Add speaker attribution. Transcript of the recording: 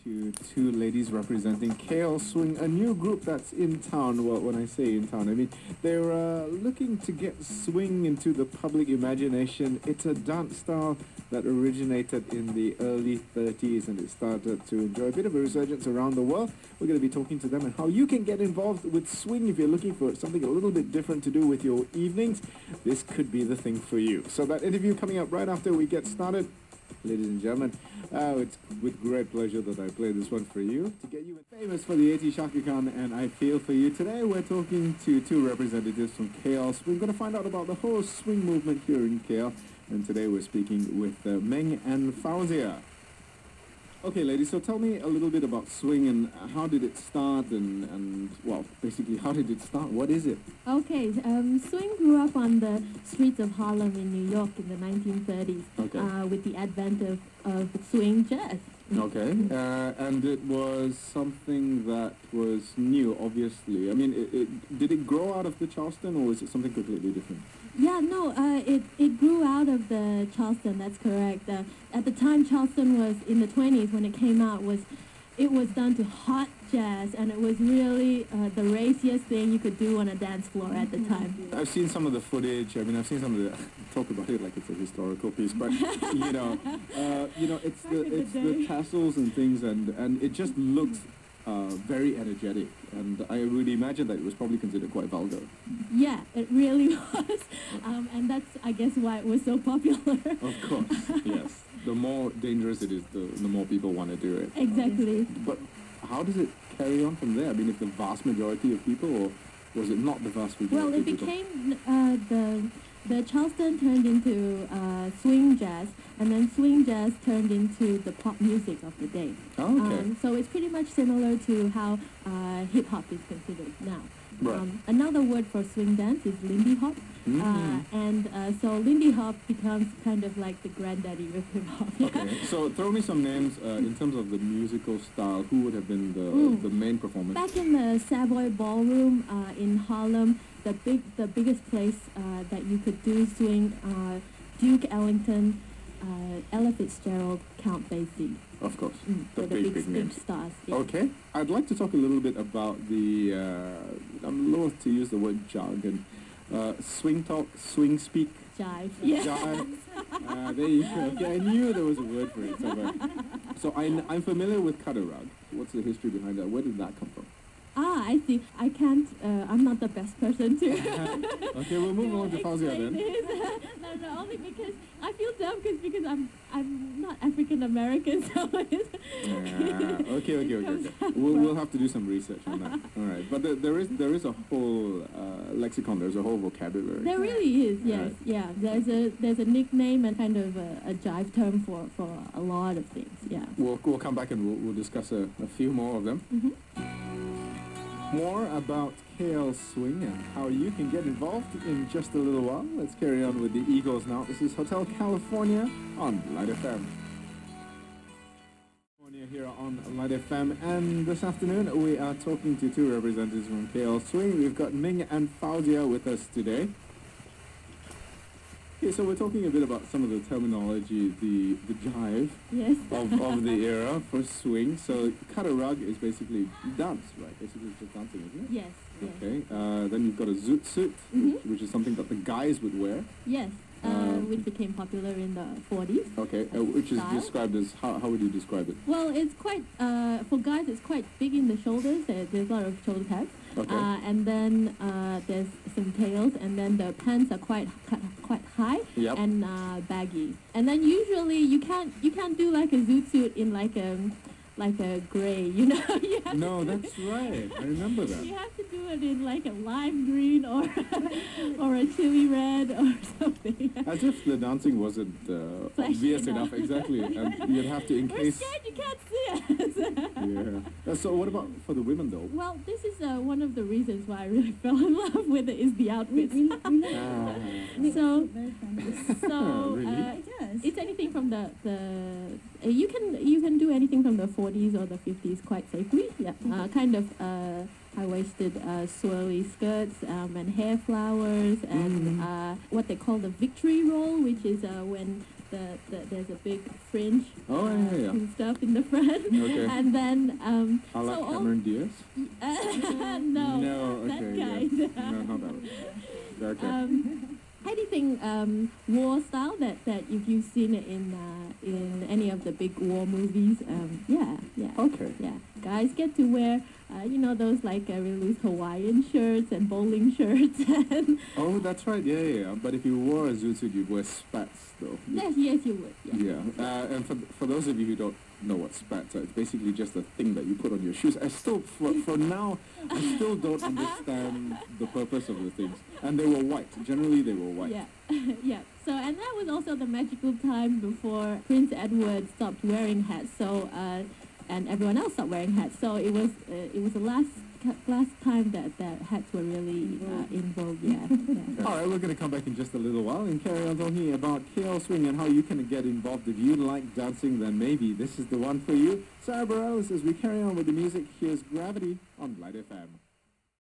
Speaker 1: To two ladies representing KL Swing, a new group that's in town. Well, when I say in town, I mean they're looking to get swing into the public imagination. It's a dance style that originated in the early 30s and it started to enjoy a bit of a resurgence around the world. We're going to be talking to them and how you can get involved with swing if you're looking for something a little bit different to do with your evenings. This could be the thing for you. So that interview coming up right after we get started. Ladies and gentlemen, it's with great pleasure that I play this one for you to get you famous for the 80 Shaka Khan, and I feel for you. Today we're talking to two representatives from KL. So we're going to find out about the whole swing movement here in KL, and today we're speaking with Ming and Fauziah. Okay, ladies, so tell me a little bit about swing and how did it start and well, basically, how did it start? What is it?
Speaker 2: Okay, swing grew up on the streets of Harlem in New York in the 1930s,
Speaker 1: Okay.
Speaker 2: with the advent of swing jazz.
Speaker 1: Okay, and it was something that was new, obviously. I mean, did it grow out of the Charleston, or was it something completely different?
Speaker 2: Yeah, no, it grew out of the Charleston, that's correct. At the time, Charleston was in the 20s when it came out, it was done to hot jazz, and it was really the raciest thing you could do on a dance floor at the time.
Speaker 1: I've seen some of the footage. I mean, I've seen some of the talk about it like it's a historical piece, but it's the tassels and things, and it just looks very energetic, and I would imagine that it was probably considered quite vulgar.
Speaker 2: Yeah, it really was, and that's, I guess, why it was so popular.
Speaker 1: Of course, yes. The more dangerous it is, the more people want to do it.
Speaker 2: Exactly.
Speaker 1: But how does it carry on from there? I mean, if the vast majority of people, or was it not the vast majority
Speaker 2: Well, it
Speaker 1: of people?
Speaker 2: became, the Charleston turned into swing jazz, and then swing jazz turned into the pop music of the day.
Speaker 1: Oh, okay.
Speaker 2: So it's pretty much similar to how hip-hop is considered now.
Speaker 1: Right.
Speaker 2: Another word for swing dance is Lindy Hop, so Lindy Hop becomes kind of like the granddaddy of hip-hop.
Speaker 1: Okay, so throw me some names in terms of the musical style. Who would have been the main performers?
Speaker 2: Back in the Savoy Ballroom in Harlem, the biggest place that you could do swing, Duke Ellington, Ella Fitzgerald, Count Basie.
Speaker 1: Of course,
Speaker 2: The big
Speaker 1: names.
Speaker 2: stars. Yeah.
Speaker 1: Okay, I'd like to talk a little bit about the, I'm loath to use the word jargon, swing talk, swing speak.
Speaker 2: Jive. Yeah.
Speaker 1: Jive. There you go. Okay, I knew there was a word for it somewhere. So I'm familiar with cut a rug. What's the history behind that? Where did that come from?
Speaker 2: I see. I can't, I'm not the best person to...
Speaker 1: Okay, we'll move on to Fauziah then.
Speaker 2: No, only because I feel dumb because I'm not African American, so it's...
Speaker 1: Okay. We'll have to do some research on that. All right, but there is a whole lexicon. There's a whole vocabulary.
Speaker 2: There really is, yes,
Speaker 1: Right.
Speaker 2: yeah. There's a nickname and kind of a jive term for a lot of things, yeah.
Speaker 1: We'll come back and we'll discuss a few more of them. More about KL Swing and how you can get involved in just a little while. Let's carry on with the Eagles now. This is Hotel California on LITE FM. Here on LITE FM, and this afternoon we are talking to two representatives from KL Swing. We've got Ming and Fauziah with us today. Okay, so we're talking a bit about some of the terminology, the jive
Speaker 2: Yes.
Speaker 1: of the era for swing. So cut a rug is basically dance, right? Basically it's just dancing, isn't it?
Speaker 2: Yes.
Speaker 1: Okay, then you've got a zoot suit, which is something that the guys would wear.
Speaker 2: Yes. Which became popular in the 40s.
Speaker 1: Okay, which is
Speaker 2: style.
Speaker 1: described as, how would you describe it?
Speaker 2: Well, it's quite, for guys, it's quite big in the shoulders. There's a lot of shoulder pads.
Speaker 1: Okay.
Speaker 2: And then there's some tails, and then the pants are quite high
Speaker 1: Yep.
Speaker 2: and baggy. And then usually you can't do like a zoot suit in like a gray, you know.
Speaker 1: No, that's right. I remember that.
Speaker 2: You have to do it in like a lime green or or a chili red or something.
Speaker 1: As if the dancing wasn't obvious enough, exactly. And you'd have to
Speaker 2: We're
Speaker 1: encase...
Speaker 2: scared you can't see us.
Speaker 1: Yeah. So what about for the women, though?
Speaker 2: Well, this is one of the reasons why I really fell in love with it is the outfits. So
Speaker 1: Really?
Speaker 2: it's anything from the you can do anything from the 40s or the 50s quite safely. Yeah, kind of high-waisted swirly skirts and hair flowers and what they call the victory roll, which is when there's a big fringe
Speaker 1: Yeah.
Speaker 2: and stuff in the front.
Speaker 1: Okay.
Speaker 2: And then
Speaker 1: I like
Speaker 2: so all-
Speaker 1: Cameron Diaz.
Speaker 2: no,
Speaker 1: No,
Speaker 2: that
Speaker 1: okay,
Speaker 2: kind.
Speaker 1: yeah. No, not that one. Okay.
Speaker 2: Anything war style that if you've seen it in any of the big war movies, yeah.
Speaker 1: Okay.
Speaker 2: Yeah, guys get to wear, those like really loose Hawaiian shirts and bowling shirts. And
Speaker 1: Oh, that's right. Yeah. But if you wore a zoot suit, you'd wear spats, though.
Speaker 2: yes, you would. Yeah.
Speaker 1: Yeah. And for those of you who don't know what spats are, it's basically just a thing that you put on your shoes. I still, for now, I still don't understand the purpose of the things. And they were white. Generally, they were white.
Speaker 2: Yeah, yeah. So, and that was also the magical time before Prince Edward stopped wearing hats. So, and everyone else stopped wearing hats. So it was the last time that hats were really in vogue. Yeah.
Speaker 1: All right, we're going to come back in just a little while and carry on talking about KL Swing and how you can get involved. If you like dancing, then maybe this is the one for you. Sarah Bareilles, as we carry on with the music, here's Gravity on LITE FM.